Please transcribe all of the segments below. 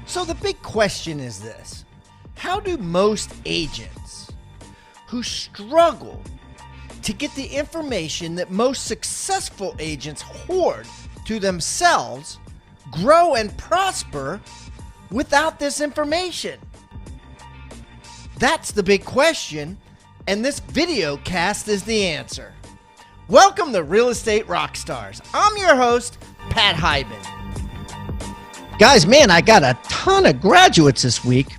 So the big question is this: how do most agents who struggle to get the information that most successful agents hoard to themselves grow and prosper without this information? That's the big question, and this video cast is the answer. Welcome to Real Estate Rockstars. I'm your host, Pat Hyben. Guys, man, I got a ton of graduates this week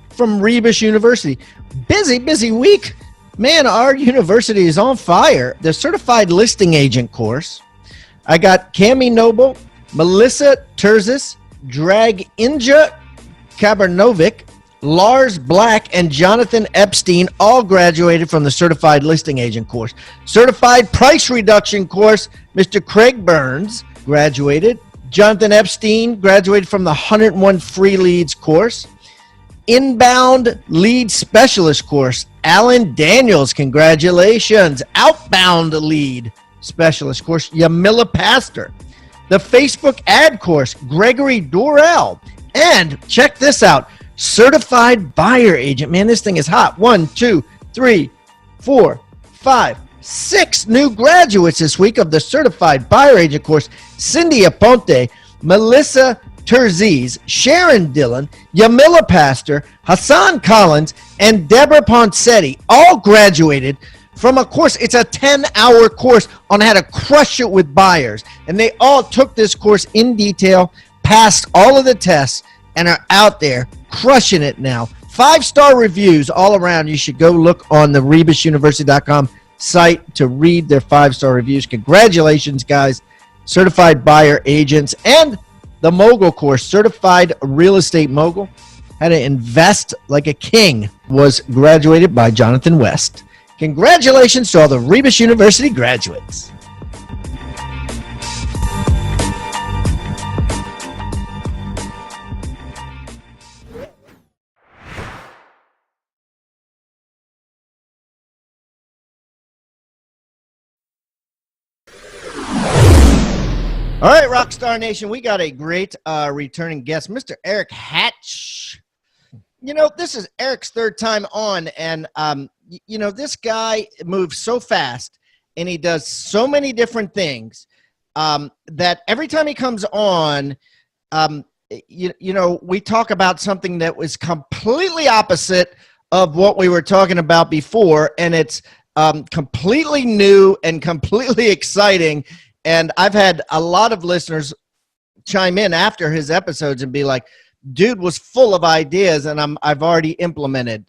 from Rebus University. Busy week. Man, our university is on fire. The Certified Listing Agent course. I got Cami Noble, Melissa Terzis, Drag Inja Kabernovic, Lars Black, and Jonathan Epstein all graduated from the Certified Listing Agent course. Certified Price Reduction course, Mr. Craig Burns graduated. Jonathan Epstein graduated from the 101 Free Leads course. Inbound Lead Specialist course, Alan Daniels, congratulations. Outbound Lead Specialist course, Yamila Pastor. The Facebook Ad course, Gregory Dorrell. And check this out, Certified Buyer Agent. Man, this thing is hot. 1, 2, 3, 4, 5, 6 new graduates this week of the Certified Buyer Agent course. Cindy Aponte, Melissa Terziz, Sharon Dillon, Yamila Pastor, Hassan Collins, and Deborah Ponsetti all graduated from a course. It's a 10-hour course on how to crush it with buyers. And they all took this course in detail, passed all of the tests, and are out there crushing it now. 5-star reviews all around. You should go look on the rebusuniversity.com site to read their 5-star reviews. Congratulations, guys. Certified Buyer Agents, and the Mogul course, Certified Real Estate Mogul, how to invest like a king, was graduated by Jonathan West. Congratulations to all the Rebus University graduates. All right, Rockstar Nation, we got a great returning guest, Mr. Erik Hatch. You know, this is Erik's third time on, and, you know, this guy moves so fast, and he does so many different things that every time he comes on, you know, we talk about something that was completely opposite of what we were talking about before, and it's completely new and completely exciting. And I've had a lot of listeners chime in after his episodes and be like, dude was full of ideas, and I've already implemented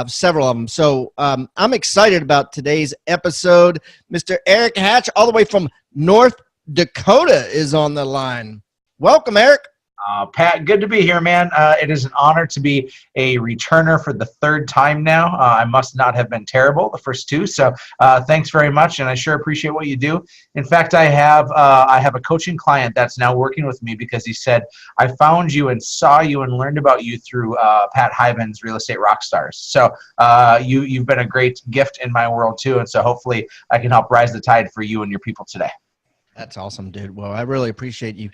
several of them. So I'm excited about today's episode. Mr. Erik Hatch, all the way from North Dakota, is on the line. Welcome, Erik. Pat, good to be here, man. It is an honor to be a returner for the third time now. I must not have been terrible the first two, so thanks very much, and I sure appreciate what you do. In fact, I have a coaching client that's now working with me because he said, I found you and saw you and learned about you through Pat Hyben's Real Estate Rockstars. So you've been a great gift in my world too, and so hopefully I can help rise the tide for you and your people today. That's awesome, dude. Well, I really appreciate you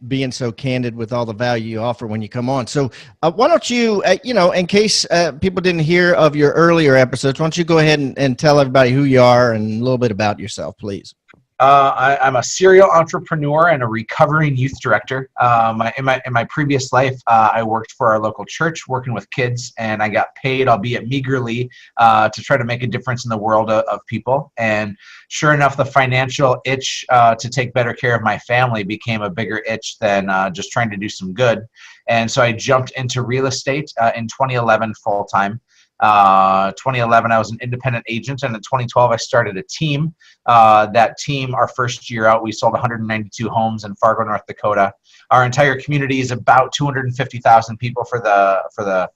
being so candid with all the value you offer when you come on. So why don't you, you know, in case people didn't hear of your earlier episodes, why don't you go ahead and tell everybody who you are and a little bit about yourself, please. I'm a serial entrepreneur and a recovering youth director. In my previous life, I worked for our local church, working with kids, and I got paid, albeit meagerly, to try to make a difference in the world of people. And sure enough, the financial itch to take better care of my family became a bigger itch than just trying to do some good. And so I jumped into real estate in 2011 full time. 2011, I was an independent agent, and in 2012, I started a team. That team, our first year out, we sold 192 homes in Fargo, North Dakota. Our entire community is about 250,000 people for the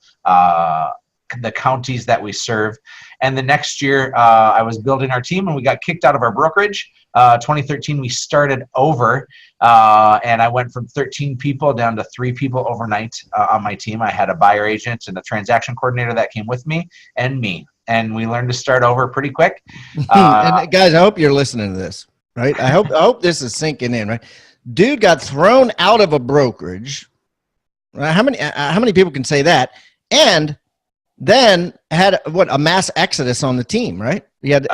counties that we serve. And the next year, I was building our team, and we got kicked out of our brokerage. 2013, we started over, and I went from 13 people down to 3 people overnight on my team. I had a buyer agent and a transaction coordinator that came with me, and we learned to start over pretty quick. And guys, I hope you're listening to this, right? I hope this is sinking in, right? Dude got thrown out of a brokerage, How many people can say that? And then had a mass exodus on the team, right? You had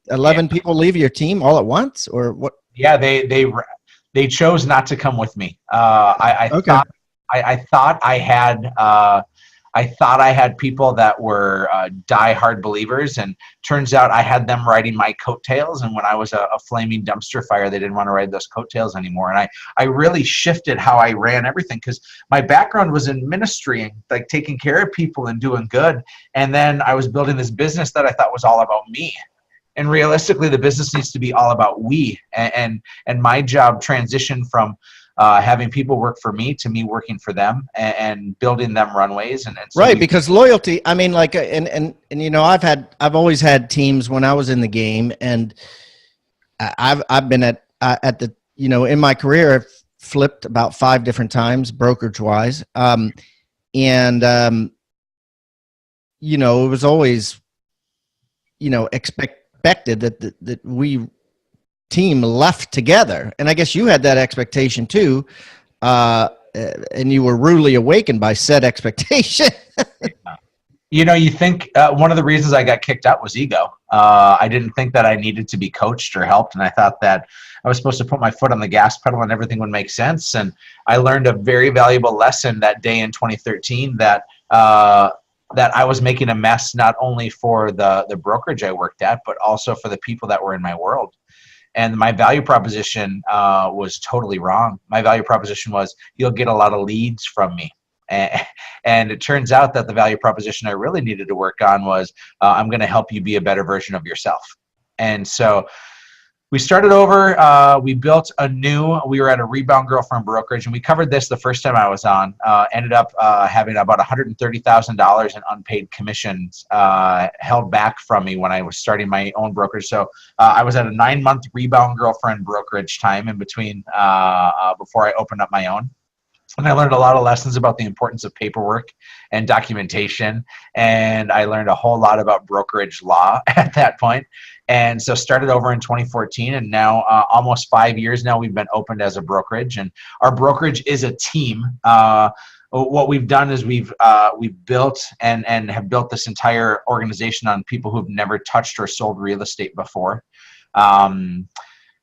11 people leave your team all at once, or what? Yeah, they chose not to come with me. I Okay. thought I thought I had people that were die-hard believers, and turns out I had them riding my coattails. And when I was a flaming dumpster fire, they didn't want to ride those coattails anymore. And I really shifted how I ran everything, because my background was in ministry and like taking care of people and doing good. And then I was building this business that I thought was all about me. And realistically, the business needs to be all about we. And my job transitioned from having people work for me to me working for them, and building them runways. And so right, because loyalty. I mean, like, and you know, I've always had teams when I was in the game, and I've been at the, you know, in my career, I've flipped about 5 different times brokerage wise, and you know, it was always, you know, expected that we team left together. And I guess you had that expectation too. And you were rudely awakened by said expectation. You know, you think one of the reasons I got kicked out was ego. I didn't think that I needed to be coached or helped. And I thought that I was supposed to put my foot on the gas pedal and everything would make sense. And I learned a very valuable lesson that day in 2013 that I was making a mess, not only for the brokerage I worked at, but also for the people that were in my world. And my value proposition was totally wrong. My value proposition was, you'll get a lot of leads from me. And it turns out that the value proposition I really needed to work on was, I'm going to help you be a better version of yourself. And so we started over. We were at a Rebound Girlfriend brokerage, and we covered this the first time I was on. Ended up having about $130,000 in unpaid commissions held back from me when I was starting my own brokerage. So I was at a 9-month Rebound Girlfriend brokerage time in between before I opened up my own. And I learned a lot of lessons about the importance of paperwork and documentation. And I learned a whole lot about brokerage law at that point. And so started over in 2014, and now almost 5 years now we've been opened as a brokerage. And our brokerage is a team. What we've done is we've built and have built this entire organization on people who've never touched or sold real estate before.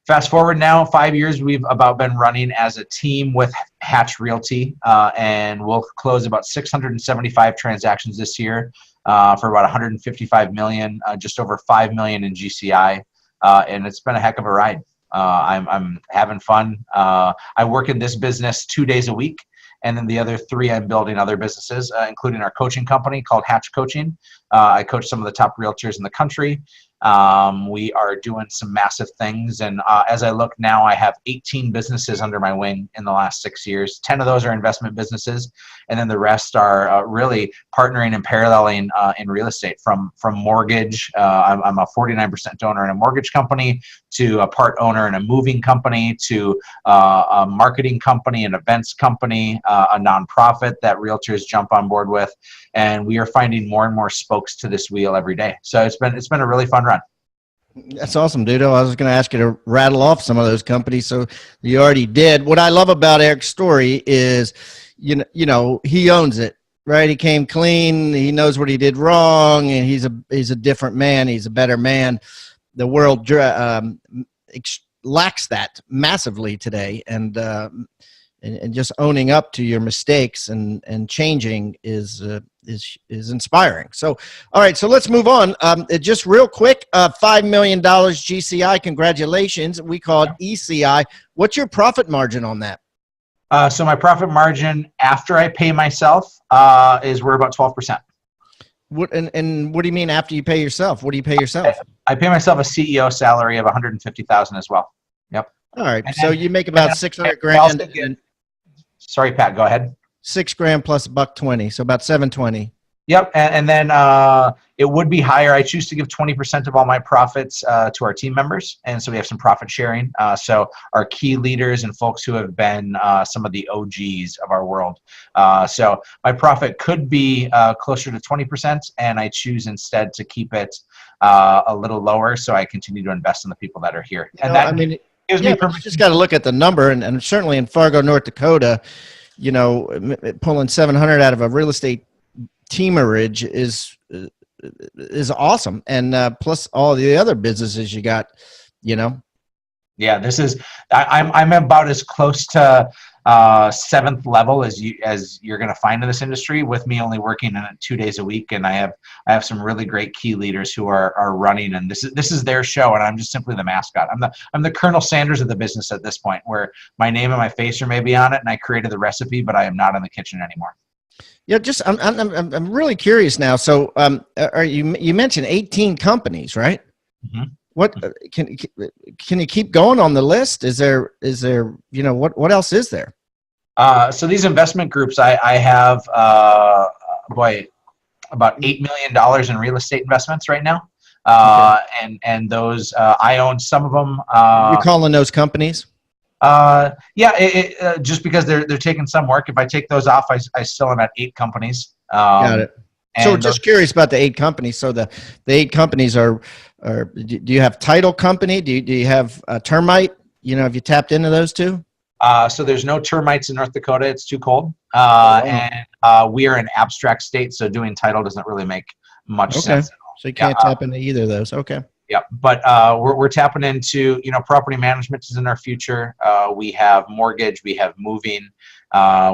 Fast forward now 5 years, we've about been running as a team with Hatch Realty, and we'll close about 675 transactions this year for about 155 million, just over 5 million in GCI, and it's been a heck of a ride. I'm having fun. I work in this business 2 days a week, and then the other 3 I'm building other businesses, including our coaching company called Hatch Coaching. I coach some of the top realtors in the country. We are doing some massive things, and as I look now, I have 18 businesses under my wing in the last 6 years. 10 of those are investment businesses, and then the rest are really partnering and paralleling in real estate, from mortgage. I'm a 49% owner in a mortgage company, to a part owner in a moving company, to a marketing company, an events company, a nonprofit that realtors jump on board with, and we are finding more and more spokes to this wheel every day. So it's been a really fun run. That's awesome, dude. I was going to ask you to rattle off some of those companies, so you already did. What I love about Erik's story is, you know, he owns it, right? He came clean. He knows what he did wrong, and he's a different man. He's a better man. The world lacks that massively today, and just owning up to your mistakes and changing is inspiring. So, all right, so let's move on. Just real quick, $5 million GCI, congratulations. We call it ECI. What's your profit margin on that? So my profit margin after I pay myself is we're about 12%. And what do you mean after you pay yourself? What do you pay yourself? I pay myself a CEO salary of $150,000 as well. Yep. All right, so you make about 600 grand. Sorry, Pat, go ahead. $6 grand plus $120, so about 720. Yep, and then it would be higher. I choose to give 20% of all my profits to our team members, and so we have some profit sharing. So our key leaders and folks who have been some of the OGs of our world. So my profit could be closer to 20%, and I choose instead to keep it a little lower, so I continue to invest in the people that are here. And that gives me permission. You just got to look at the number, and certainly in Fargo, North Dakota, pulling 700 out of a real estate teamerage is awesome. And plus all the other businesses you got, Yeah, this is I'm about as close to seventh level as you're going to find in this industry, with me only working in it 2 days a week, and I have some really great key leaders who are running, and this is their show, and I'm just simply the mascot. I'm the Colonel Sanders of the business at this point, where my name and my face are maybe on it, and I created the recipe, but I am not in the kitchen anymore. Yeah, I'm really curious now. So, you mentioned 18 companies, right? Mm-hmm. What can you keep going on the list? Is there what else is there? So these investment groups, I have about $8 million in real estate investments right now, okay. and those I own some of them. You're calling those companies? Yeah, just because they're taking some work. If I take those off, I still am at 8 companies. Got it. So just curious about the 8 companies. So the 8 companies are do you have title company? Do you have termite? Have you tapped into those two? So there's no termites in North Dakota. It's too cold. Wow. And we are an abstract state, so doing title doesn't really make much sense at all. So you can't tap into either of those. Okay. Yeah, but we're tapping into, property management is in our future. We have mortgage, we have moving,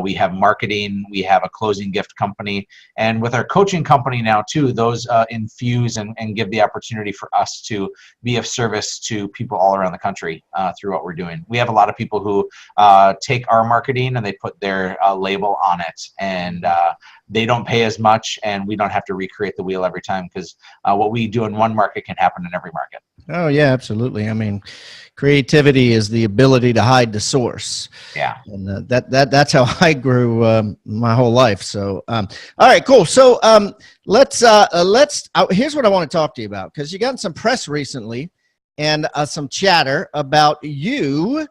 we have marketing, we have a closing gift company, and with our coaching company now too, those infuse and give the opportunity for us to be of service to people all around the country through what we're doing. We have a lot of people who take our marketing and they put their label on it, and they don't pay as much, and we don't have to recreate the wheel every time, because what we do in one market can happen in every market. Oh yeah, absolutely. I mean, creativity is the ability to hide the source. Yeah, and that's how I grew my whole life. So, all right, cool. So let's here's what I want to talk to you about, because you got some press recently and some chatter about you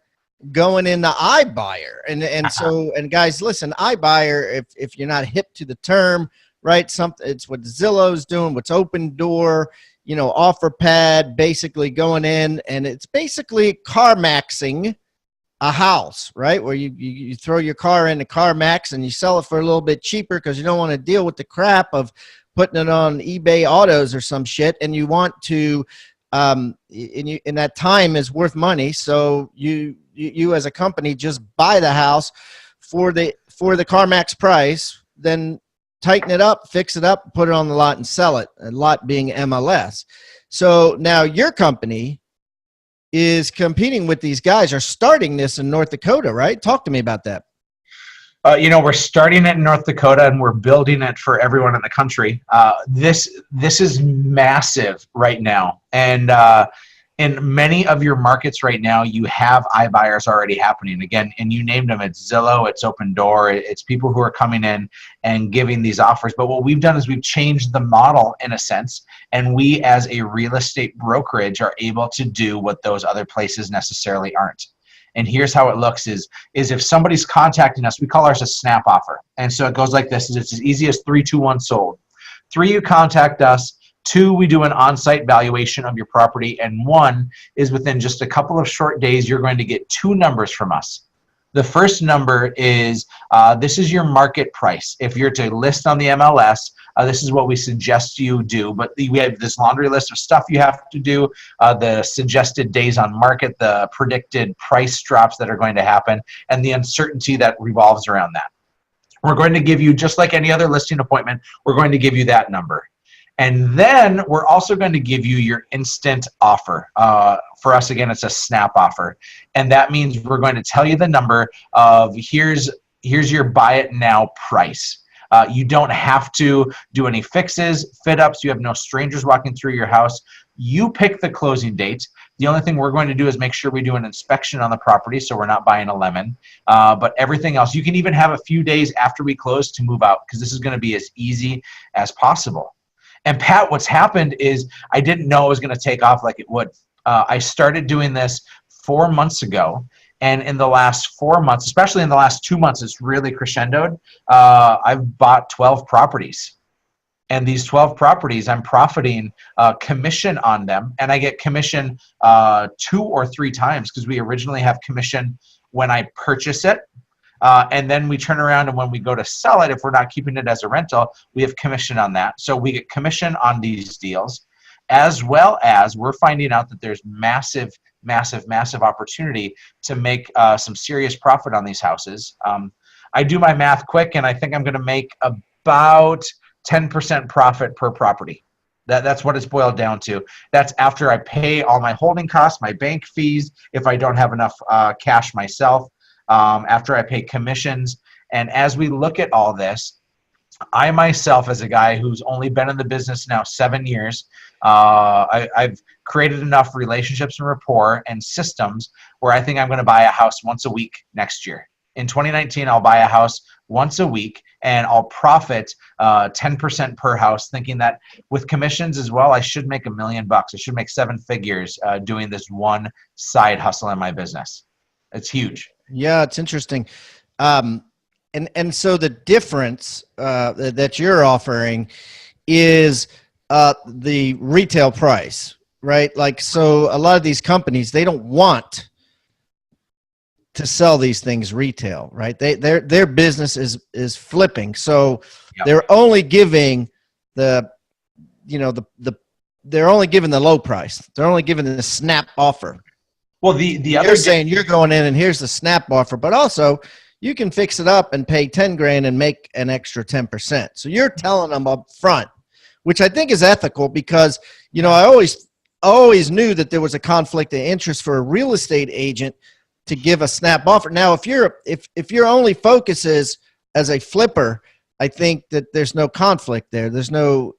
going into iBuyer, and so guys, listen, iBuyer, if you're not hip to the term, right? It's what Zillow's doing, what's Open Door, OfferPad, basically going in, and it's basically CarMaxing a house, right? Where you throw your car into CarMax and you sell it for a little bit cheaper because you don't want to deal with the crap of putting it on eBay Autos or some shit, and you want to and that time is worth money, so you as a company just buy the house for the CarMax price, then tighten it up, fix it up, put it on the lot and sell it, a lot being MLS. So now your company is competing with these guys, are starting this in North Dakota, right? Talk to me about that. We're starting it in North Dakota, and we're building it for everyone in the country. This is massive right now, and in many of your markets right now, you have iBuyers already happening. Again, and you named them. It's Zillow, it's Open Door, it's people who are coming in and giving these offers. But what we've done is we've changed the model in a sense, and we as a real estate brokerage are able to do what those other places necessarily aren't. And here's how it looks is if somebody's contacting us, we call ours a snap offer. And so it goes like this: it's as easy as 3, 2, 1 sold. 3, you contact us. 2, we do an on-site valuation of your property. And 1 is within just a couple of short days, you're going to get 2 numbers from us. The first number is, this is your market price. If you're to list on the MLS, this is what we suggest you do. But we have this laundry list of stuff you have to do, the suggested days on market, the predicted price drops that are going to happen, and the uncertainty that revolves around that. We're going to give you, just like any other listing appointment, we're going to give you that number. And then we're also going to give you your instant offer. For us, again, it's a snap offer. And that means we're going to tell you the number of here's your buy it now price. You don't have to do any fixes, fit ups. You have no strangers walking through your house. You pick the closing date. The only thing we're going to do is make sure we do an inspection on the property, so we're not buying a lemon. But everything else, you can even have a few days after we close to move out, because this is going to be as easy as possible. And Pat, what's happened is I didn't know it was going to take off like it would. I started doing this 4 months ago, and in the last 4 months, especially in the last 2 months, it's really crescendoed. I've bought 12 properties, and these 12 properties, I'm profiting commission on them, and I get commission 2 or 3 times, because we originally have commission when I purchase it. And then we turn around, and when we go to sell it, if we're not keeping it as a rental, we have commission on that. So we get commission on these deals, as well as we're finding out that there's massive opportunity to make some serious profit on these houses. I do my math quick, and I think I'm going to make about 10% profit per property. That's what it's boiled down to. That's after I pay all my holding costs, my bank fees, if I don't have enough cash myself, after I pay commissions. And as we look at all this, I myself, as a guy who's only been in the business now 7 years, I've created enough relationships and rapport and systems where I think I'm going to buy a house once a week next year. In 2019, I'll buy a house once a week, and I'll profit 10% per house, thinking that with commissions as well, I should make $1 million. I should make 7 figures doing this one side hustle in my business. It's huge. Yeah, it's interesting. And so the difference that you're offering is the retail price, right? Like, so a lot of these companies, they don't want to sell these things retail, right? Their business is flipping. So yep. They're only giving they're only giving the low price. They're only giving the snap offer. Well, the other you're saying you're going in and here's the snap offer, but also you can fix it up and pay 10 grand and make an extra 10%. So you're telling them up front, which I think is ethical, because, I always knew that there was a conflict of interest for a real estate agent to give a snap offer. Now, if your only focus is as a flipper, I think that there's no conflict there. There's no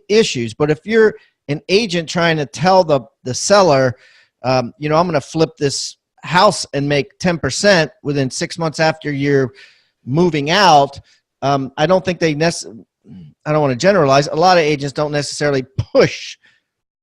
issues. But if you're an agent trying to tell the seller, I'm going to flip this house and make 10% within 6 months after you're moving out, I don't think I don't want to generalize. A lot of agents don't necessarily push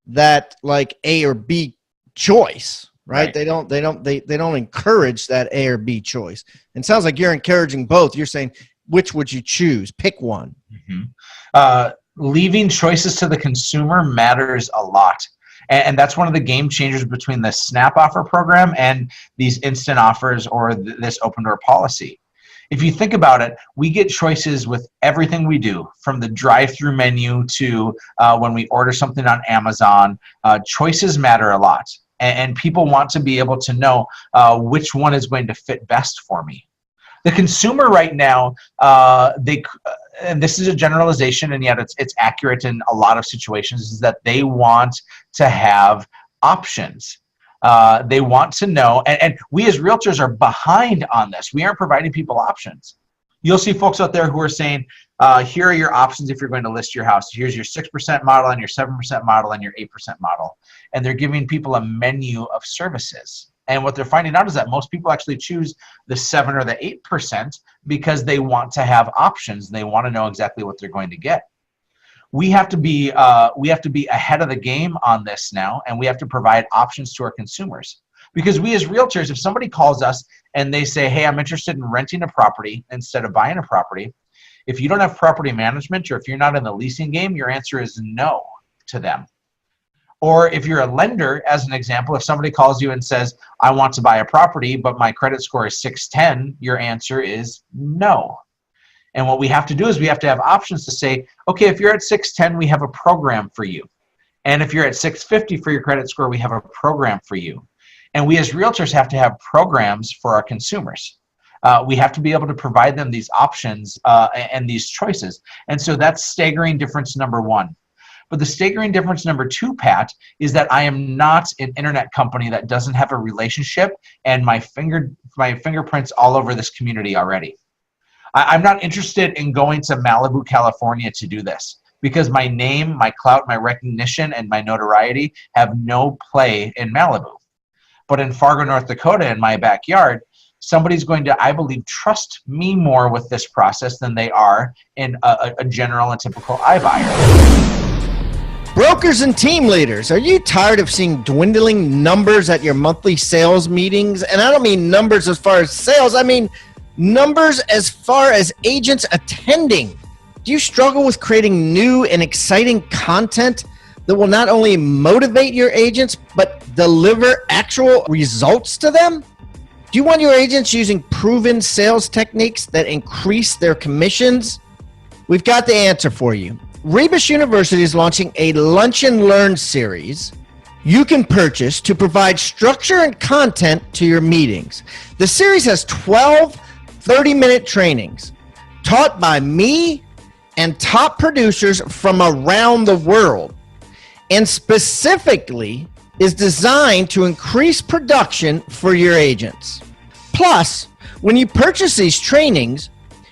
that like A or B choice. Right? They don't encourage that A or B choice. And it sounds like you're encouraging both. You're saying, which would you choose? Pick one. Mm-hmm. Leaving choices to the consumer matters a lot. And that's one of the game changers between the snap offer program and these instant offers or this open door policy. If you think about it, we get choices with everything we do, from the drive-through menu to when we order something on Amazon. Choices matter a lot. And people want to be able to know which one is going to fit best for me. The consumer right now, and this is a generalization, and yet it's accurate in a lot of situations, is that they want to have options. They want to know, and we as realtors are behind on this. We aren't providing people options. You'll see folks out there who are saying, here are your options if you're going to list your house. Here's your 6% model and your 7% model and your 8% model. And they're giving people a menu of services. And what they're finding out is that most people actually choose the 7 or the 8% because they want to have options. They want to know exactly what they're going to get. We have to be ahead of the game on this now, and we have to provide options to our consumers. Because we as realtors, if somebody calls us and they say, hey, I'm interested in renting a property instead of buying a property, if you don't have property management or if you're not in the leasing game, your answer is no to them. Or if you're a lender, as an example, if somebody calls you and says, I want to buy a property, but my credit score is 610, your answer is no. And what we have to do is we have to have options to say, okay, if you're at 610, we have a program for you. And if you're at 650 for your credit score, we have a program for you. And we as realtors have to have programs for our consumers. We have to be able to provide them these options and these choices. And so that's staggering difference number one. But the staggering difference number two, Pat, is that I am not an internet company that doesn't have a relationship and my fingerprints all over this community already. I'm not interested in going to Malibu, California to do this, because my name, my clout, my recognition, and my notoriety have no play in Malibu. But in Fargo, North Dakota, in my backyard, somebody's going to, I believe, trust me more with this process than they are in a general and typical iBuyer. Brokers and team leaders, are you tired of seeing dwindling numbers at your monthly sales meetings? And I don't mean numbers as far as sales, I mean numbers as far as agents attending. Do you struggle with creating new and exciting content that will not only motivate your agents, but deliver actual results to them? Do you want your agents using proven sales techniques that increase their commissions? We've got the answer for you. Rebus University is launching a Lunch and Learn series you can purchase to provide structure and content to your meetings. The series has 12 30-minute trainings taught by me and top producers from around the world, and specifically is designed to increase production for your agents. Plus, when you purchase these trainings,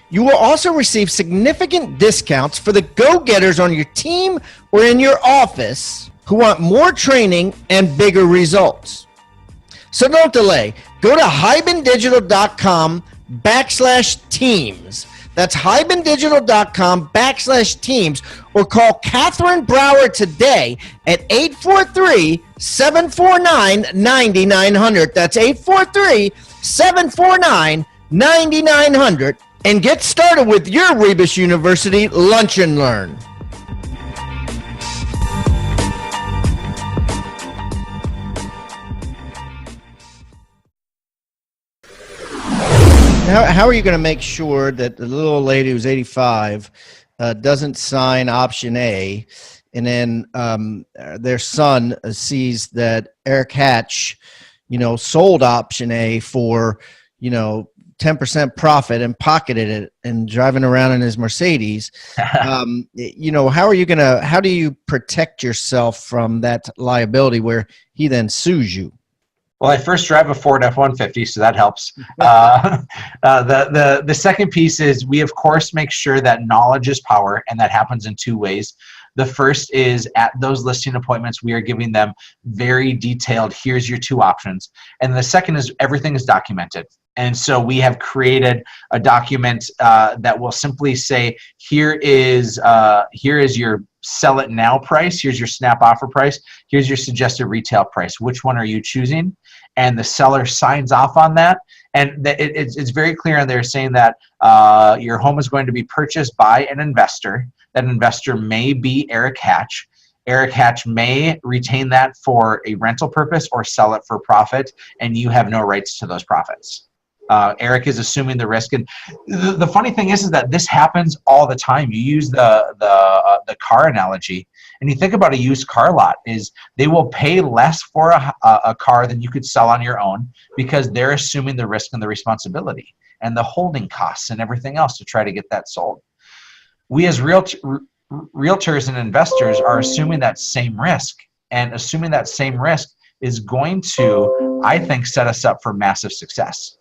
you will also receive significant discounts for the go-getters on your team or in your office who want more training and bigger results. So don't delay. Go to hibandigital.com/teams. That's hibandigital.com/teams, or call Catherine Brower today at 843-749-9900. That's 843-749-9900, and get started with your Rebus University Lunch and Learn. How are you going to make sure that the little lady who's 85 doesn't sign option A, and then their son sees that Erik Hatch, sold option A for, 10% profit and pocketed it and driving around in his Mercedes? How do you protect yourself from that liability where he then sues you? Well, I first drive a Ford F-150, so that helps. The second piece is we, of course, make sure that knowledge is power, and that happens in two ways. The first is at those listing appointments, we are giving them very detailed, here's your two options. And the second is everything is documented. And so we have created a document that will simply say, here is your sell it now price, here's your snap offer price, here's your suggested retail price. Which one are you choosing? And the seller signs off on that. And it's very clear in there saying that your home is going to be purchased by an investor. That investor may be Erik Hatch. Erik Hatch may retain that for a rental purpose or sell it for profit, and you have no rights to those profits. Erik is assuming the risk, and the funny thing is that this happens all the time. You use the car analogy, and you think about a used car lot. Is they will pay less for a car than you could sell on your own because they're assuming the risk and the responsibility and the holding costs and everything else to try to get that sold. We as realtors and investors are assuming that same risk, and assuming that same risk is going to, I think, set us up for massive success.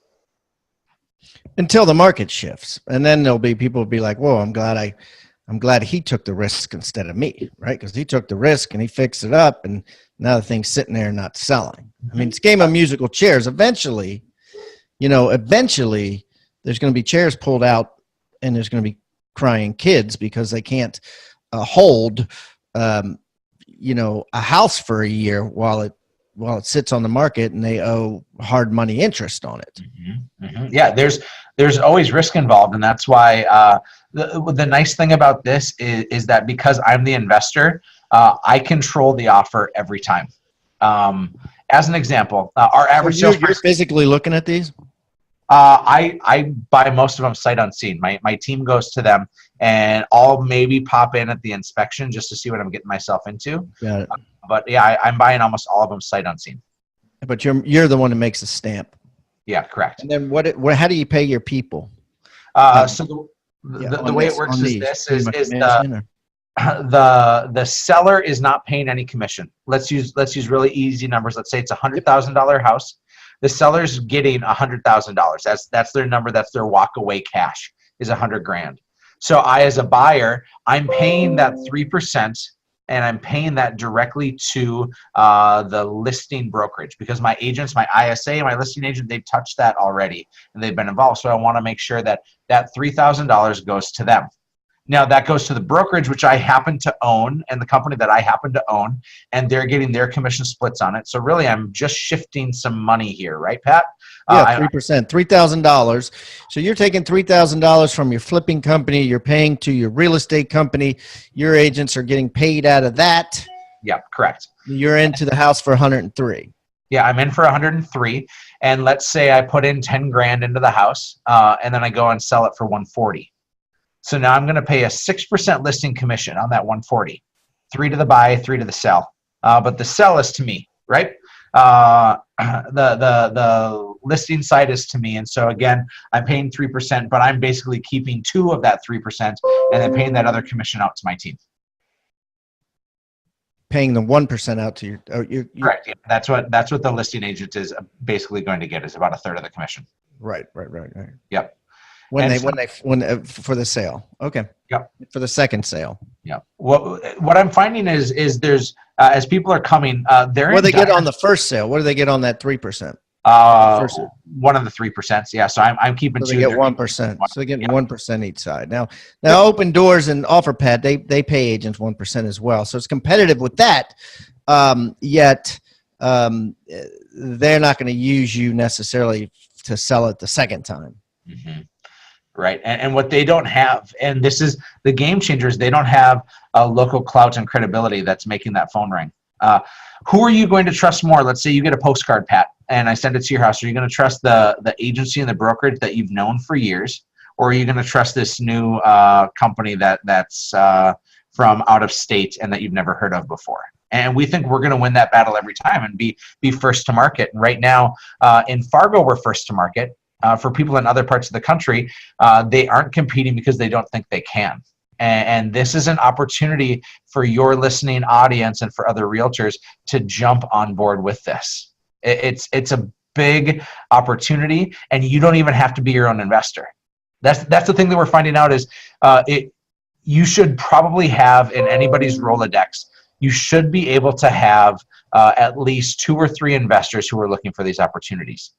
Until the market shifts, and then there'll be people will be like, "Whoa, I'm glad he took the risk instead of me, right? Because he took the risk and he fixed it up, and now the thing's sitting there not selling." I mean, it's a game of musical chairs. Eventually, there's going to be chairs pulled out, and there's going to be crying kids because they can't hold, a house for a year while it sits on the market, and they owe hard money interest on it. Mm-hmm. Mm-hmm. Yeah, there's always risk involved, and that's why the nice thing about this is that because I'm the investor, I control the offer every time. As an example, our average sales price. You're physically looking at these? I buy most of them sight unseen. My team goes to them, and I'll maybe pop in at the inspection just to see what I'm getting myself into. Got it. But yeah, I'm buying almost all of them sight unseen. But you're the one that makes the stamp. Yeah, correct. And then how do you pay your people? So the way it works is the seller is not paying any commission. Let's use really easy numbers. Let's say it's $100,000 house. The seller's getting $100,000. That's their number. That's their walk away cash is $100,000. So I, as a buyer, I'm paying that 3%, and I'm paying that directly to the listing brokerage, because my agents, my ISA, my listing agent, they've touched that already and they've been involved. So I want to make sure that that $3,000 goes to them. Now that goes to the brokerage, which I happen to own, and the company that I happen to own, and they're getting their commission splits on it. So really, I'm just shifting some money here, right, Pat? Yeah, 3%, $3,000. So you're taking $3,000 from your flipping company, you're paying to your real estate company. Your agents are getting paid out of that. Yeah, correct. You're into the house for 103. Yeah, I'm in for 103, and let's say I put in 10 grand into the house, and then I go and sell it for 140. So now I'm going to pay a 6% listing commission on that 140, 3 to the buy, 3 to the sell. But the sell is to me, right? The listing side is to me, and so again, I'm paying 3%, but I'm basically keeping 2 of that 3% and then paying that other commission out to my team. Paying the 1% out to your, correct. Yeah. That's what the listing agent is basically going to get, is about a third of the commission. Right. Yep. When for the sale. Okay. Yep. For the second sale. Yeah. What I'm finding is there's as people are coming, what do they get on the first sale? What do they get on that 3%? One of the 3%. Yeah. So I'm keeping so they get 1%. So they get 1% each side. Now Open Doors and OfferPad, they pay agents 1% as well. So it's competitive with that. Yet they're not going to use you necessarily to sell it the second time. Mm-hmm. Right. And what they don't have, and this is the game changers, they don't have a local clout and credibility that's making that phone ring. Who are you going to trust more? Let's say you get a postcard, Pat, and I send it to your house. Are you going to trust the agency and the brokerage that you've known for years? Or are you going to trust this new company that's from out of state and that you've never heard of before? And we think we're going to win that battle every time and be first to market. And right now in Fargo, we're first to market. For people in other parts of the country, they aren't competing because they don't think they can. And this is an opportunity for your listening audience and for other realtors to jump on board with this. It's a big opportunity, and you don't even have to be your own investor. That's the thing that we're finding out is you should probably have in anybody's Rolodex, you should be able to have at least 2 or 3 investors who are looking for these opportunities.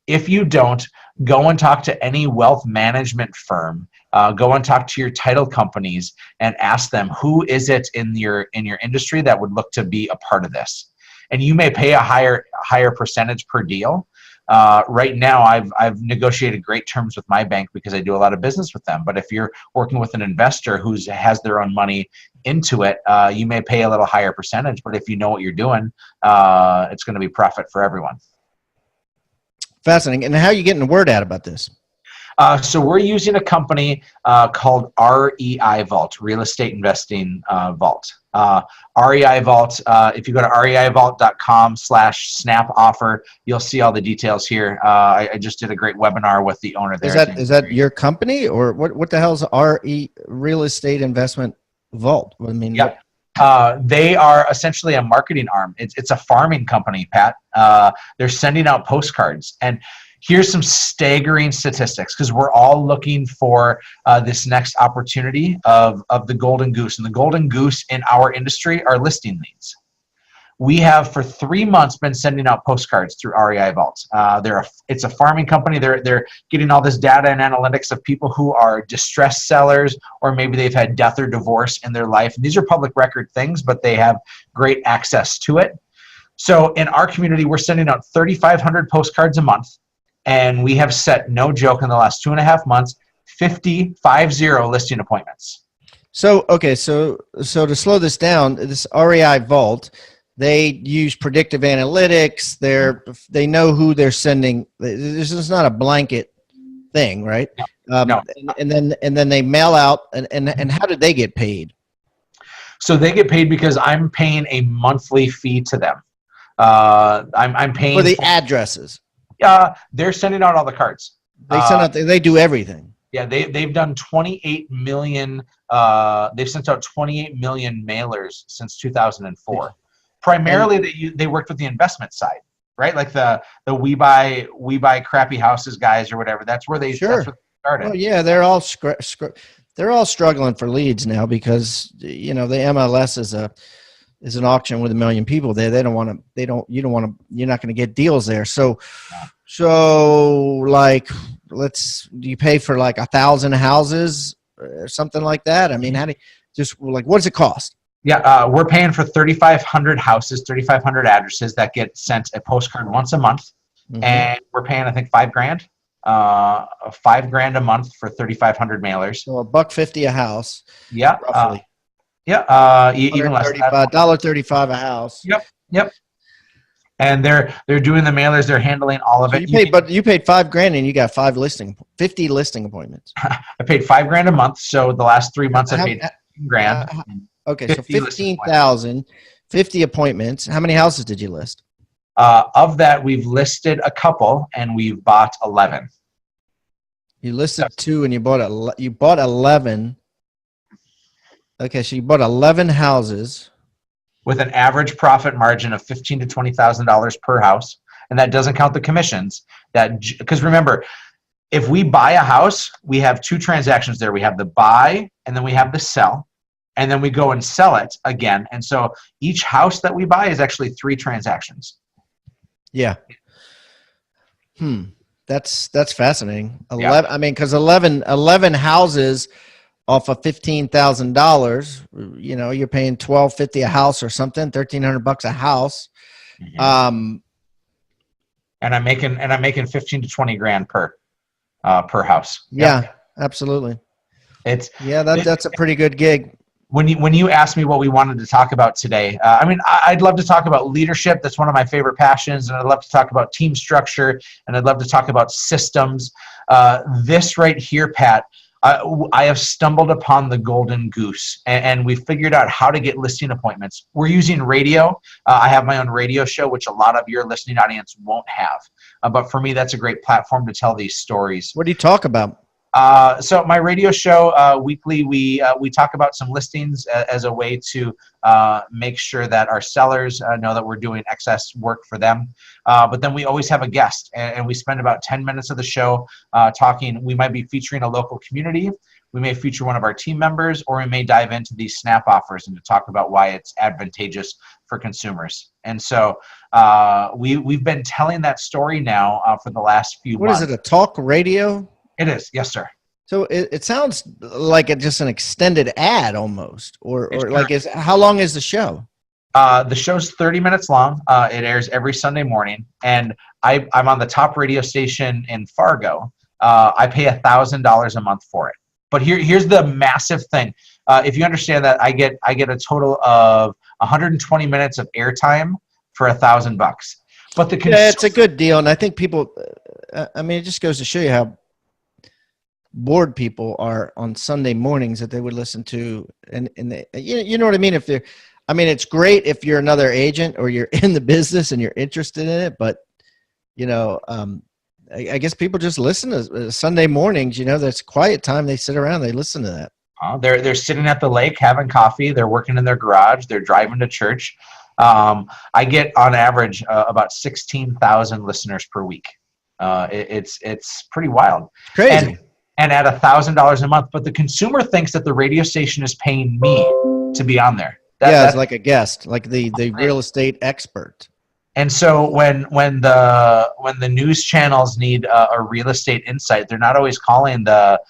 If you don't, go and talk to any wealth management firm. Go and talk to your title companies and ask them who is it in your industry that would look to be a part of this. And you may pay a higher percentage per deal. Right now, I've negotiated great terms with my bank because I do a lot of business with them. But if you're working with an investor who has their own money into it, you may pay a little higher percentage. But if you know what you're doing, it's going to be profit for everyone. Fascinating. And how are you getting the word out about this? So we're using a company called REI Vault, Real Estate Investing Vault. REI Vault, if you go to reivault.com/snap offer, you'll see all the details here. I just did a great webinar with the owner there. Is that your company, or what the hell is Real Estate Investment Vault? I mean, yeah. They are essentially a marketing arm. It's a farming company, Pat. They're sending out postcards. And here's some staggering statistics, because we're all looking for this next opportunity of the golden goose. And the golden goose in our industry are listing leads. We have for 3 months been sending out postcards through REI Vault. It's a farming company. They're getting all this data and analytics of people who are distressed sellers, or maybe they've had death or divorce in their life. And these are public record things, but they have great access to it. So in our community, we're sending out 3,500 postcards a month. And we have set, no joke, in the last 2.5 months, 50 listing appointments. So, okay. So to slow this down, this REI Vault, they use predictive analytics. They know who they're sending. This is not a blanket thing, right? No. And then they mail out. And how did they get paid? So they get paid because I'm paying a monthly fee to them. I'm paying for the addresses. They're sending out all the cards. They send out. They do everything. Yeah, they've done 28 million. They've sent out 28 million mailers since 2004. Primarily, they worked with the investment side, right? Like the we buy crappy houses guys or whatever. That's where they started. Oh yeah, they're all struggling for leads now because the MLS is an auction with 1 million people there. You're not going to get deals there. So like, do you pay for like 1,000 houses or something like that? I mean, what does it cost? Yeah, we're paying for 3,500 houses, 3,500 addresses that get sent a postcard once a month. Mm-hmm. And we're paying, I think, $5,000, $5,000 a month for 3,500 mailers. So $150 a house. Yeah. Roughly. Even less. $1.35 a house. Yep. And they're doing the mailers. They're handling all of So it. you paid $5,000 and you got 50 listing appointments. I paid $5,000 a month. So the last 3 months I paid $10,000. Okay, so 15,000, 50 appointments. How many houses did you list? Of that, we've listed a couple and we've bought 11. You listed 2 and you bought 11. Okay, so you bought 11 houses with an average profit margin of $15,000 to $20,000 per house, and that doesn't count the commissions. Because remember, if we buy a house, we have 2 transactions there. We have the buy, and then we have the sell, and then we go and sell it again. And so each house that we buy is actually 3 transactions. Yeah. That's fascinating. 11. Yeah. I mean, because 11 houses off of $15,000. You know, you're paying $1,250 a house or something, $1,300 a house. Mm-hmm. And I'm making $15,000 to $20,000 per house. Yeah, absolutely. That's a pretty good gig. When you asked me what we wanted to talk about today, I mean, I'd love to talk about leadership. That's one of my favorite passions. And I'd love to talk about team structure, and I'd love to talk about systems. This right here, Pat, I have stumbled upon the golden goose, and we figured out how to get listing appointments. We're using radio. I have my own radio show, which a lot of your listening audience won't have. But for me, that's a great platform to tell these stories. What do you talk about? So my radio show, weekly, we talk about some listings as a way to make sure that our sellers know that we're doing excess work for them. But then we always have a guest, and we spend about 10 minutes of the show talking. We might be featuring a local community. We may feature one of our team members, or we may dive into these snap offers and to talk about why it's advantageous for consumers. And so we've been telling that story now for the last few months. What is it, a talk radio? It is, yes, sir. So it sounds like just an extended ad almost, or like how long is the show? The show's 30 minutes long. It airs every Sunday morning, and I'm on the top radio station in Fargo. I pay $1,000 a month for it. But here's the massive thing. If you understand that, I get a total of 120 minutes of airtime for $1,000. But it's a good deal, and I think people. I mean, it just goes to show you how bored people are on Sunday mornings that they would listen to, and you know what I mean. It's great if you're another agent or you're in the business and you're interested in it, but you know, I guess people just listen to Sunday mornings. You know, that's quiet time. They sit around, they listen to that. They're sitting at the lake having coffee. They're working in their garage. They're driving to church. I get on average about 16,000 listeners per week. It's pretty wild. Crazy. And at $1,000 a month, but the consumer thinks that the radio station is paying me to be on there. It's like a guest, like the real estate expert. And so when the news channels need a real estate insight, they're not always calling the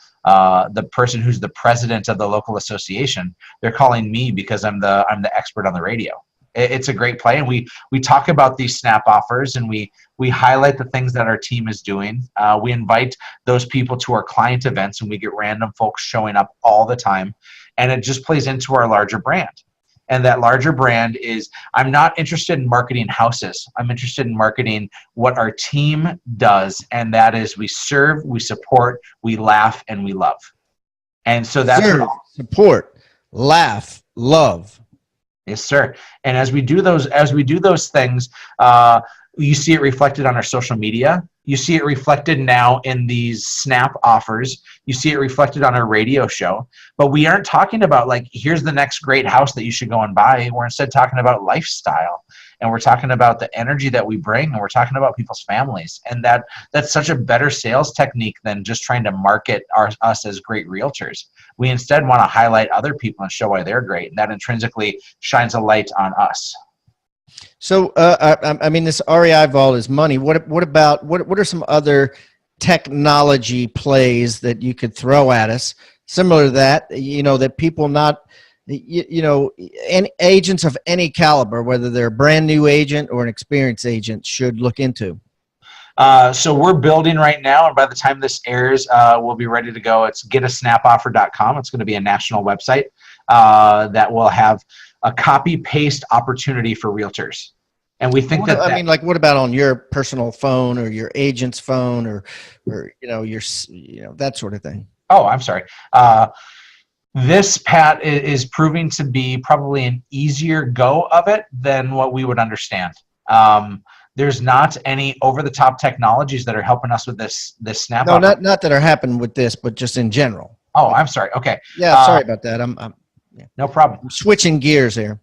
person who's the president of the local association. They're calling me because I'm the expert on the radio. It's a great play, and we talk about these snap offers, and we highlight the things that our team is doing. We invite those people to our client events, and we get random folks showing up all the time, and it just plays into our larger brand. And that larger brand is, I'm not interested in marketing houses. I'm interested in marketing what our team does, and that is we serve, we support, we laugh, and we love. And so that's serve, support, laugh, love. Yes, sir. And as we do those things, you see it reflected on our social media. You see it reflected now in these snap offers. You see it reflected on our radio show. But we aren't talking about like, here's the next great house that you should go and buy. We're instead talking about lifestyle. And we're talking about the energy that we bring, and we're talking about people's families. And that's such a better sales technique than just trying to market us as great realtors. We instead want to highlight other people and show why they're great, and that intrinsically shines a light on us. So, I mean, this REI vault is money. What are some other technology plays that you could throw at us, similar to that, you know, that people not, you know, and agents of any caliber, whether they're a brand new agent or an experienced agent, should look into? So we're building right now, and by the time this airs, we'll be ready to go. It's getasnapoffer.com. It's going to be a national website that will have a copy-paste opportunity for realtors. And we think I mean, like, what about on your personal phone or your agent's phone or that sort of thing? Oh, I'm sorry. This, Pat, is proving to be probably an easier go of it than what we would understand. There's not any over-the-top technologies that are helping us with this snap. No, not that are happening with this, but just in general. Oh, I'm sorry. Okay. Yeah, sorry about that. Yeah. No problem. I'm switching gears here.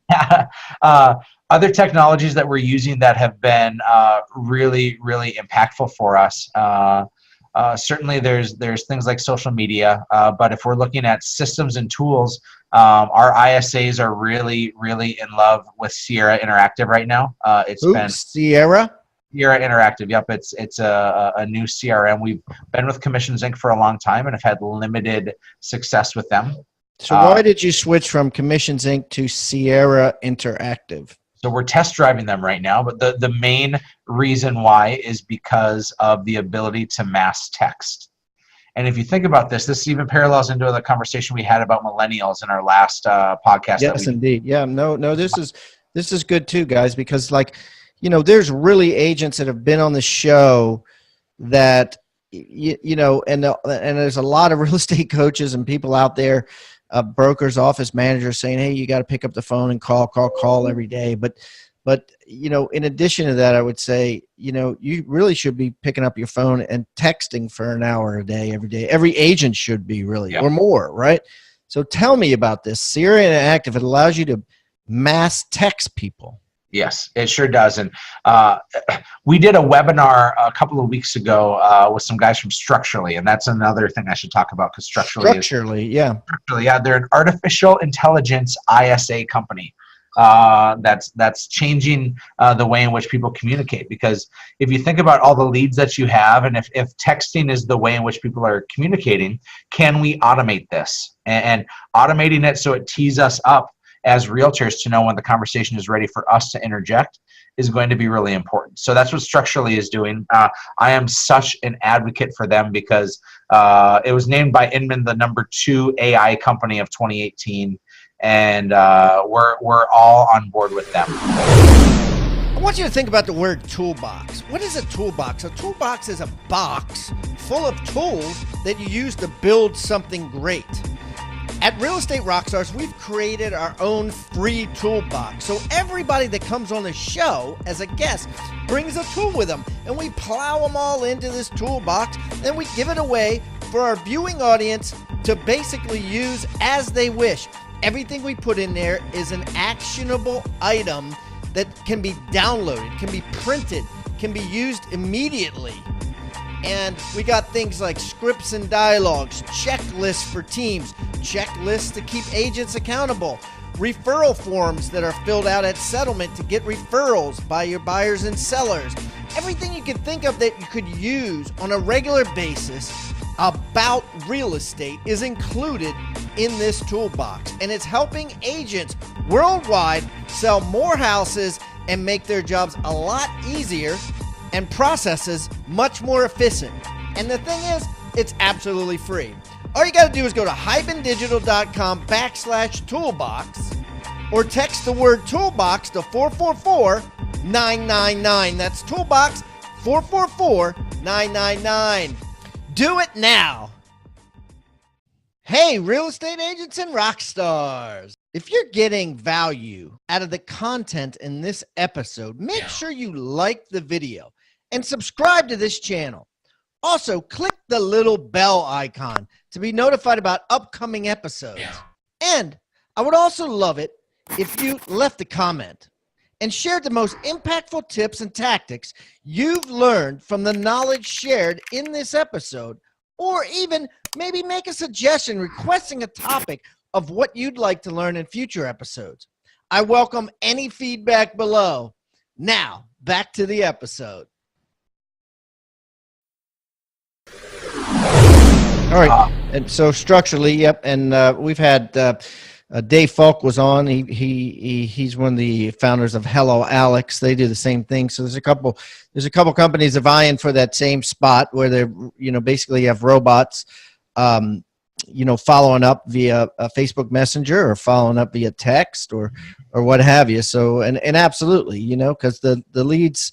Other technologies that we're using that have been really, really impactful for us. Certainly, there's things like social media, but if we're looking at systems and tools, our ISAs are really, really in love with Sierra Interactive right now. Sierra Interactive. Yep, it's a new CRM. We've been with Commissions Inc. for a long time and have had limited success with them. So why did you switch from Commissions Inc. to Sierra Interactive? So we're test driving them right now, but the main reason why is because of the ability to mass text. And if you think about this even parallels into the conversation we had about millennials in our last podcast. Yes, indeed. Yeah, no, this is good too, guys, because there's really agents that have been on the show that, and there's a lot of real estate coaches and people out there, brokers, office managers saying, hey, you got to pick up the phone and call every day. But in addition to that, I would say, you really should be picking up your phone and texting for an hour a day, every day. Every agent should be really, or more, right? So tell me about this. Sierra Interactive, it allows you to mass text people. Yes, it sure does. And we did a webinar a couple of weeks ago with some guys from Structurally, and that's another thing I should talk about because Structurally, they're an artificial intelligence ISA company that's changing the way in which people communicate. Because if you think about all the leads that you have, and if texting is the way in which people are communicating, can we automate this? And automating it so it tees us up as realtors to know when the conversation is ready for us to interject is going to be really important. So that's what Structurally is doing. I am such an advocate for them because it was named by Inman the #2 AI company of 2018, and we're all on board with them. I want you to think about the word toolbox. What is a toolbox? A toolbox is a box full of tools that you use to build something great. At Real Estate Rockstars, we've created our own free toolbox. So everybody that comes on the show as a guest brings a tool with them, and we plow them all into this toolbox, and we give it away for our viewing audience to basically use as they wish. Everything we put in there is an actionable item that can be downloaded, can be printed, can be used immediately. And we got things like scripts and dialogues, checklists for teams, checklists to keep agents accountable, referral forms that are filled out at settlement to get referrals by your buyers and sellers. Everything you can think of that you could use on a regular basis about real estate is included in this toolbox. And it's helping agents worldwide sell more houses and make their jobs a lot easier and processes much more efficient. And the thing is, it's absolutely free. All you got to do is go to hibandigital.com/toolbox or text the word toolbox to 444-999. That's toolbox 444-999. Do it now. Hey, real estate agents and rock stars. If you're getting value out of the content in this episode, make sure you like the video and subscribe to this channel. Also, click the little bell icon to be notified about upcoming episodes. And I would also love it if you left a comment and shared the most impactful tips and tactics you've learned from the knowledge shared in this episode, or even maybe make a suggestion requesting a topic of what you'd like to learn in future episodes. I welcome any feedback below. Now, back to the episode. All right, and so Structurally, yep, and we've had Dave Falk was on. He's one of the founders of Hello Alex. They do the same thing. So there's a couple companies vying for that same spot where they're basically have robots following up via a Facebook Messenger or following up via text or what have you. So, and absolutely, because the leads,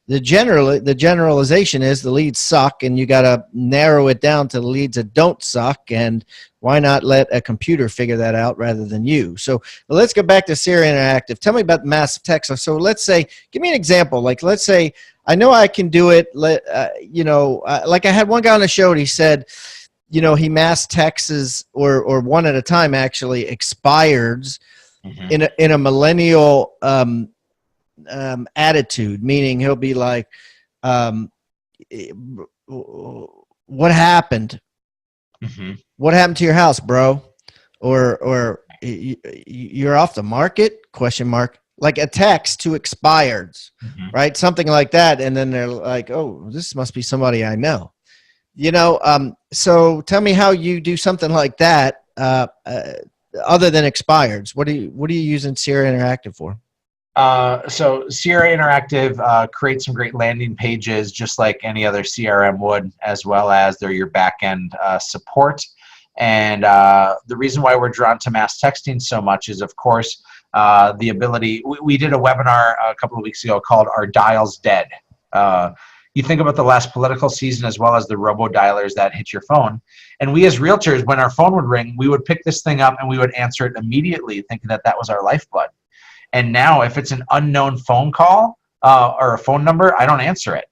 the generalization is the leads suck, and you got to narrow it down to the leads that don't suck. And why not let a computer figure that out rather than you? So let's get back to Sierra Interactive. Tell me about massive text. So let's say, give me an example. Like, let's say, I know I can do it. Like I had one guy on the show and he said, he mass texts or one at a time actually expireds in a millennial attitude, meaning he'll be like, what happened? What happened to your house, bro? Or you're off the market? ? Like a text to expireds, right? Something like that. And then they're like, oh, this must be somebody I know. So tell me how you do something like that other than expireds. What are you using Sierra Interactive for? So Sierra Interactive creates some great landing pages just like any other CRM would, as well as they're your back-end support. And the reason why we're drawn to mass texting so much is, of course, the ability. We did a webinar a couple of weeks ago called "Are Dials Dead?" You think about the last political season as well as the robo-dialers that hit your phone. And we as realtors, when our phone would ring, we would pick this thing up and we would answer it immediately, thinking that that was our lifeblood. And now if it's an unknown phone call or a phone number, I don't answer it,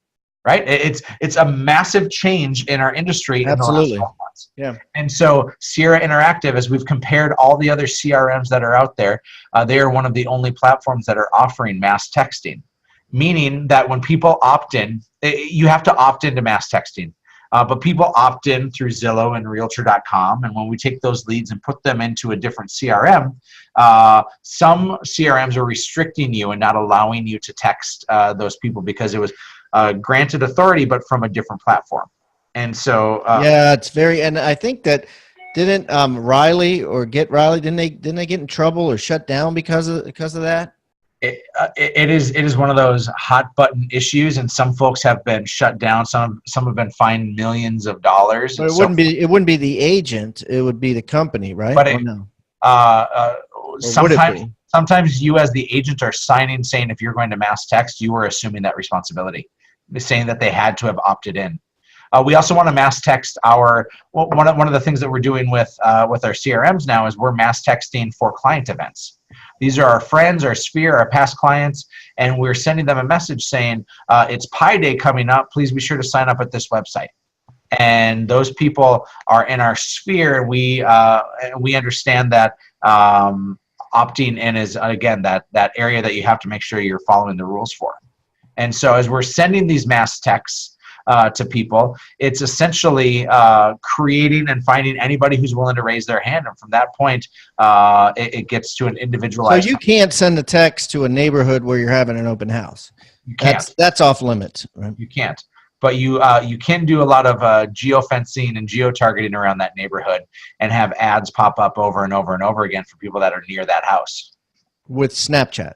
right? It's a massive change in our industry. Absolutely. In the last 12 months. Yeah. And so Sierra Interactive, as we've compared all the other CRMs that are out there, they are one of the only platforms that are offering mass texting, meaning that when people opt in, you have to opt into mass texting. But people opt in through Zillow and Realtor.com, and when we take those leads and put them into a different CRM, some CRMs are restricting you and not allowing you to text those people because it was granted authority, but from a different platform. And so yeah, it's very. And I think that didn't Riley or Get Riley, didn't they get in trouble or shut down because of that? It is one of those hot button issues, and some folks have been shut down. Some have been fined millions of dollars. But it wouldn't be the agent; it would be the company, right? But sometimes you as the agent are signing saying if you're going to mass text, you are assuming that responsibility, saying that they had to have opted in. We also want to mass text one of the things that we're doing with our CRMs now is we're mass texting for client events. These are our friends, our sphere, our past clients, and we're sending them a message saying, it's Pi Day coming up. Please be sure to sign up at this website. And those people are in our sphere. We understand that opting in is, again, that area that you have to make sure you're following the rules for. And so as we're sending these mass texts to people, it's essentially creating and finding anybody who's willing to raise their hand, and from that point it gets to an individualized. So you can't send a text to a neighborhood where you're having an open house. You can't. That's off limits, right? You can't, but you can do a lot of geofencing and geo-targeting around that neighborhood and have ads pop up over and over and over again for people that are near that house with Snapchat.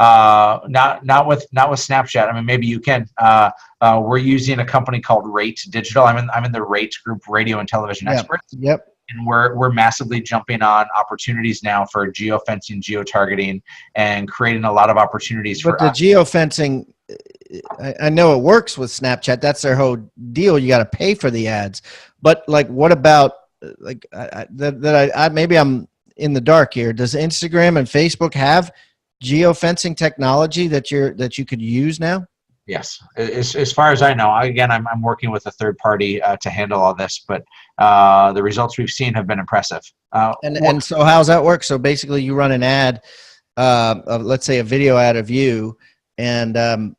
Not with Snapchat. I mean, maybe you can. We're using a company called Rate Digital. I'm in the Rate group, radio and television experts. Yep. And we're massively jumping on opportunities now for geofencing, geo-targeting, and creating a lot of opportunities for. But the geofencing, I know it works with Snapchat. That's their whole deal. You got to pay for the ads. But like, what about like maybe I'm in the dark here. Does Instagram and Facebook have geofencing technology that you could use now? Yes, as far as I know. Again, I'm working with a third party to handle all this, but the results we've seen have been impressive. And so how's that work? So basically, you run an ad, let's say a video ad of you, and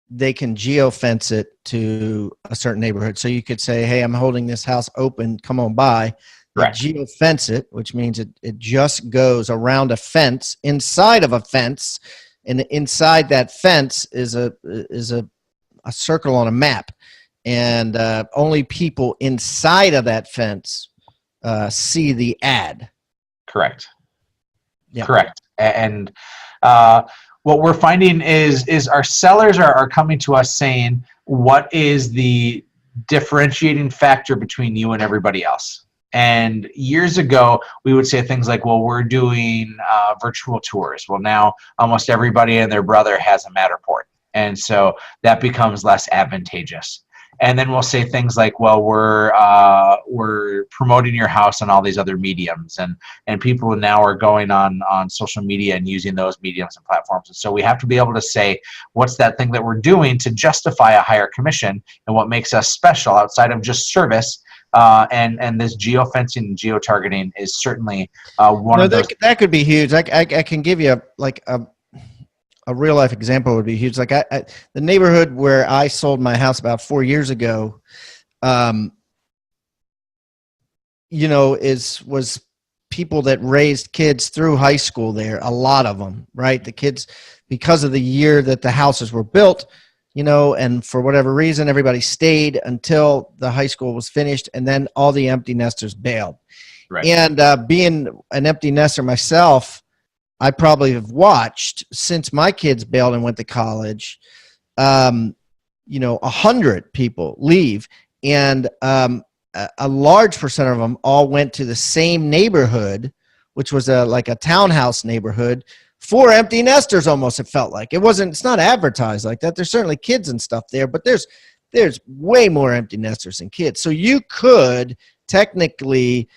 they can geofence it to a certain neighborhood. So you could say, "Hey, I'm holding this house open. Come on by." Right. Geofence it, which means it just goes around a fence, inside of a fence, and inside that fence is a circle on a map, and only people inside of that fence see the ad. Correct. Yeah. Correct. And what we're finding is our sellers are coming to us saying, "What is the differentiating factor between you and everybody else?" And years ago, we would say things like, well, we're doing virtual tours. Well, now almost everybody and their brother has a Matterport. And so that becomes less advantageous. And then we'll say things like, well, we're promoting your house on all these other mediums. And people now are going on social media and using those mediums and platforms. And so we have to be able to say, what's that thing that we're doing to justify a higher commission, and what makes us special outside of just service. And this geofencing and geo-targeting is certainly one of those. That could be huge. I can give you a real life example would be huge. Like the neighborhood where I sold my house about 4 years ago, was people that raised kids through high school there. A lot of them, right? The kids, because of the year that the houses were built, and for whatever reason, everybody stayed until the high school was finished, and then all the empty nesters bailed. Right. And being an empty nester myself, I probably have watched since my kids bailed and went to college, 100 people leave, and a large percent of them all went to the same neighborhood, which was like a townhouse neighborhood for empty nesters. Almost, it felt like it's not advertised like that. There's certainly kids and stuff there, but there's way more empty nesters than kids. So you could technically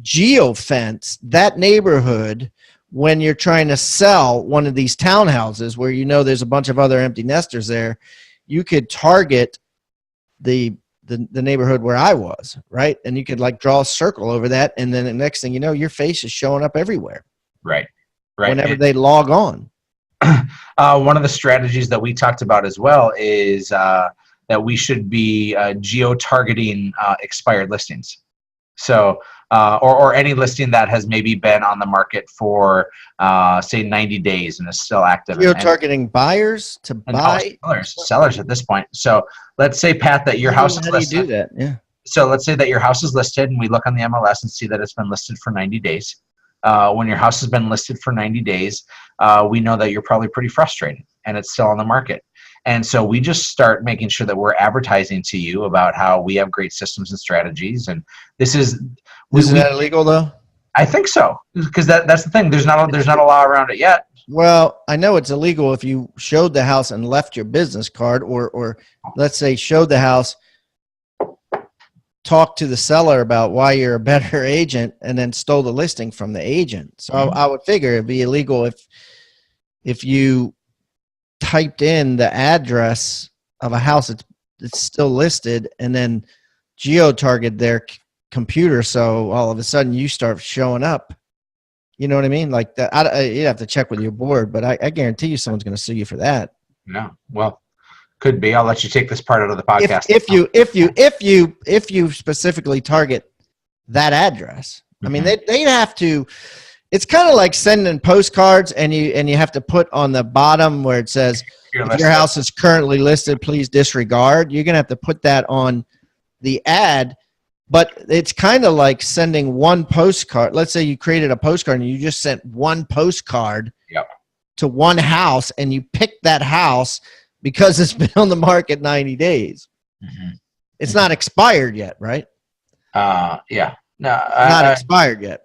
geofence that neighborhood when you're trying to sell one of these townhouses where there's a bunch of other empty nesters there. You could target the neighborhood where I was, right? And you could like draw a circle over that, and then the next thing you know, your face is showing up everywhere. Right. Whenever they log on. One of the strategies that we talked about as well is that we should be geo-targeting expired listings. So, or any listing that has maybe been on the market for, say, 90 days and is still active. Geo-targeting buyers to buy? Sellers at this point. So let's say, Pat, that your house is listed. How do you do that? Yeah. So let's say that your house is listed, and we look on the MLS and see that it's been listed for 90 days. When your house has been listed for 90 days, we know that you're probably pretty frustrated and it's still on the market. And so we just start making sure that we're advertising to you about how we have great systems and strategies. And isn't that illegal though? I think so, because that's the thing. There's not a law around it yet. Well, I know it's illegal if you showed the house and left your business card, or let's say showed the house, talk to the seller about why you're a better agent, and then stole the listing from the agent. So I would figure it'd be illegal if you typed in the address of a house that's still listed and then geo-target their computer, so all of a sudden you start showing up. You know what I mean? Like that. You'd have to check with your board, but I guarantee you someone's going to sue you for that. No, well, could be. I'll let you take this part out of the podcast. If you specifically target that address, I mean, they'd have to. It's kind of like sending postcards, and you have to put on the bottom where it says, if your house is currently listed, please disregard. You're going to have to put that on the ad, but it's kind of like sending one postcard. Let's say you created a postcard and you just sent one postcard to one house, and you picked that house because it's been on the market 90 days. It's not expired yet, right? Yeah. No, not expired yet.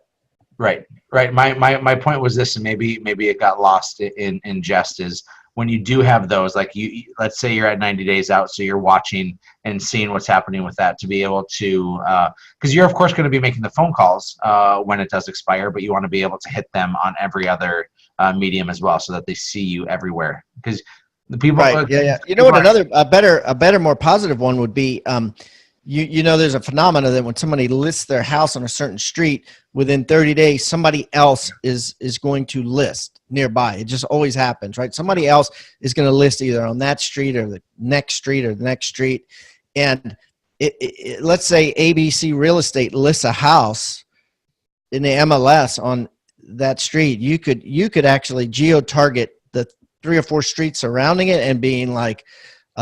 Right. My point was this, and maybe it got lost in jest, is when you do have those, like let's say you're at 90 days out, so you're watching and seeing what's happening with that, to be able to, because you're of course going to be making the phone calls when it does expire, but you want to be able to hit them on every other medium as well, so that they see you everywhere. Because the people, right? Yeah. You know what? A better, more positive one would be. There's a phenomena that when somebody lists their house on a certain street, within 30 days, somebody else is going to list nearby. It just always happens, right? Somebody else is going to list either on that street or the next street or the next street. And let's say ABC Real Estate lists a house in the MLS on that street. You could actually geo-target the 3 or 4 streets surrounding it and being like,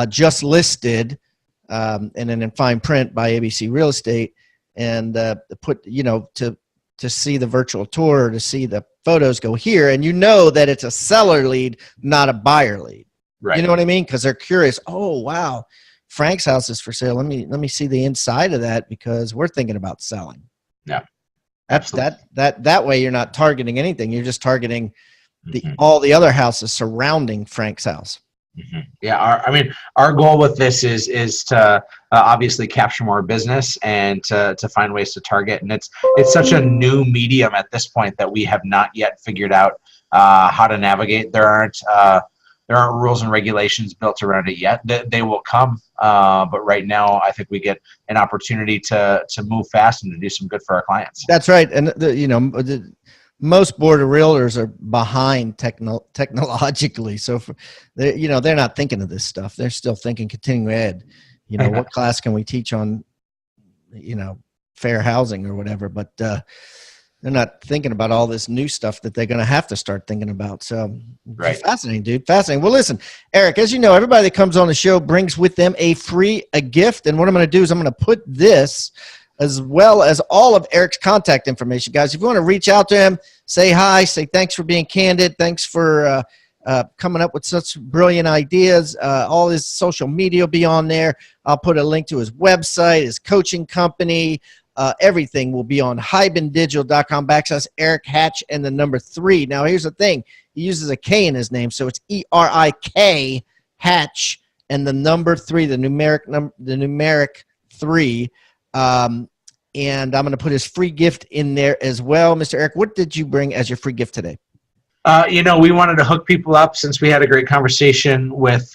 just listed, and then in fine print by ABC Real Estate, and put, to see the virtual tour, to see the photos go here, and that it's a seller lead, not a buyer lead. Right. You know what I mean? Because they're curious. Oh, wow, Frank's house is for sale. Let me see the inside of that because we're thinking about selling. Yeah. That way you're not targeting anything. You're just targeting Mm-hmm. all the other houses surrounding Frank's house. Mm-hmm. Yeah, our goal with this is to obviously capture more business and to find ways to target. And it's such a new medium at this point that we have not yet figured out how to navigate. There aren't rules and regulations built around it yet. They will come, but right now I think we get an opportunity to move fast and to do some good for our clients. That's right, and most board of realtors are behind technologically, so they're not thinking of this stuff. They're still thinking continuing ed. What class can we teach on, fair housing or whatever? But they're not thinking about all this new stuff that they're going to have to start thinking about. So right. Fascinating, dude. Fascinating. Well, listen, Erik, as you know, everybody that comes on the show brings with them a gift. And what I'm going to do is I'm going to put this as well as all of Erik's contact information. Guys, if you want to reach out to him, say hi, say thanks for being candid. Thanks for coming up with such brilliant ideas. All his social media will be on there. I'll put a link to his website, his coaching company. Everything will be on hibandigital.com/Erik Hatch and the number 3. Now, here's the thing. He uses a K in his name, so it's ERIK Hatch and the number 3, the numeric 3. And I'm going to put his free gift in there as well. Mr. Erik, what did you bring as your free gift today? We wanted to hook people up since we had a great conversation with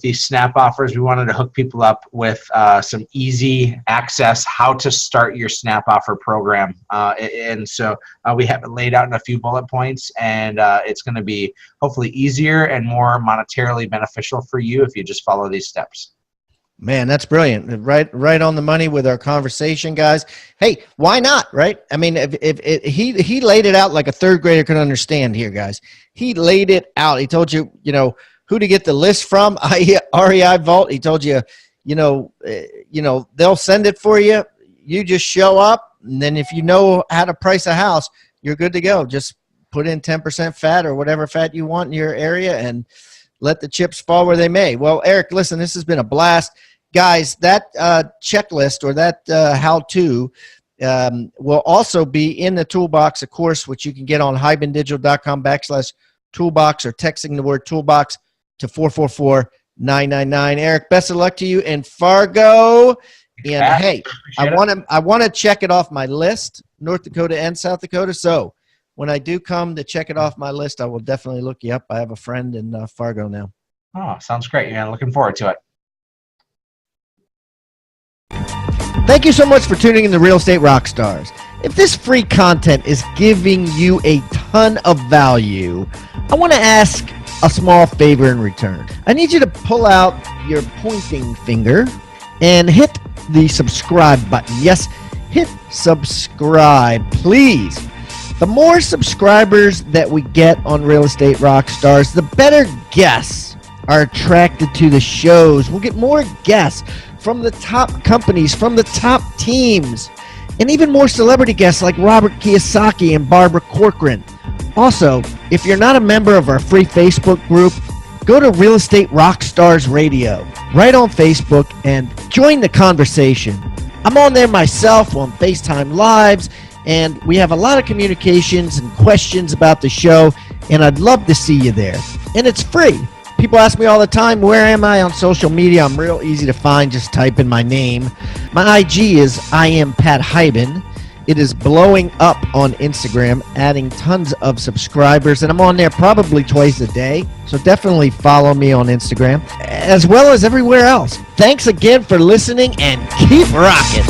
these SNAP offers. We wanted to hook people up with some easy access, how to start your SNAP offer program. And so we have it laid out in a few bullet points, and it's going to be hopefully easier and more monetarily beneficial for you if you just follow these steps. Man, that's brilliant. Right on the money with our conversation, guys. Hey, why not, right? I mean, if he laid it out like a third grader could understand here, guys. He laid it out. He told you, who to get the list from, REI Vault. He told you, they'll send it for you. You just show up, and then if you know how to price a house, you're good to go. Just put in 10% fat or whatever fat you want in your area and let the chips fall where they may. Well, Erik, listen, this has been a blast. Guys, that checklist or that how-to will also be in the toolbox, of course, which you can get on hibandigital.com/toolbox or texting the word toolbox to 444-999. Erik, best of luck to you in Fargo. And hey, I want to check it off my list, North Dakota and South Dakota. So when I do come to check it off my list, I will definitely look you up. I have a friend in Fargo now. Oh, sounds great. Yeah, looking forward to it. Thank you so much for tuning in to Real Estate Rockstars. If this free content is giving you a ton of value, I want to ask a small favor in return. I need you to pull out your pointing finger and hit the subscribe button. Yes, hit subscribe, please. The more subscribers that we get on Real Estate Rockstars, the better guests are attracted to the shows. We'll get more guests from the top companies, from the top teams, and even more celebrity guests like Robert Kiyosaki and Barbara Corcoran. Also, if you're not a member of our free Facebook group, go to Real Estate Rockstars Radio right on Facebook and join the conversation. I'm on there myself on FaceTime Lives, and we have a lot of communications and questions about the show, and I'd love to see you there. And it's free. People ask me all the time, where am I on social media? I'm real easy to find. Just type in my name. My IG is I am Pat Hyben. It is blowing up on Instagram, adding tons of subscribers, and I'm on there probably twice a day. So definitely follow me on Instagram, as well as everywhere else. Thanks again for listening, and keep rocking.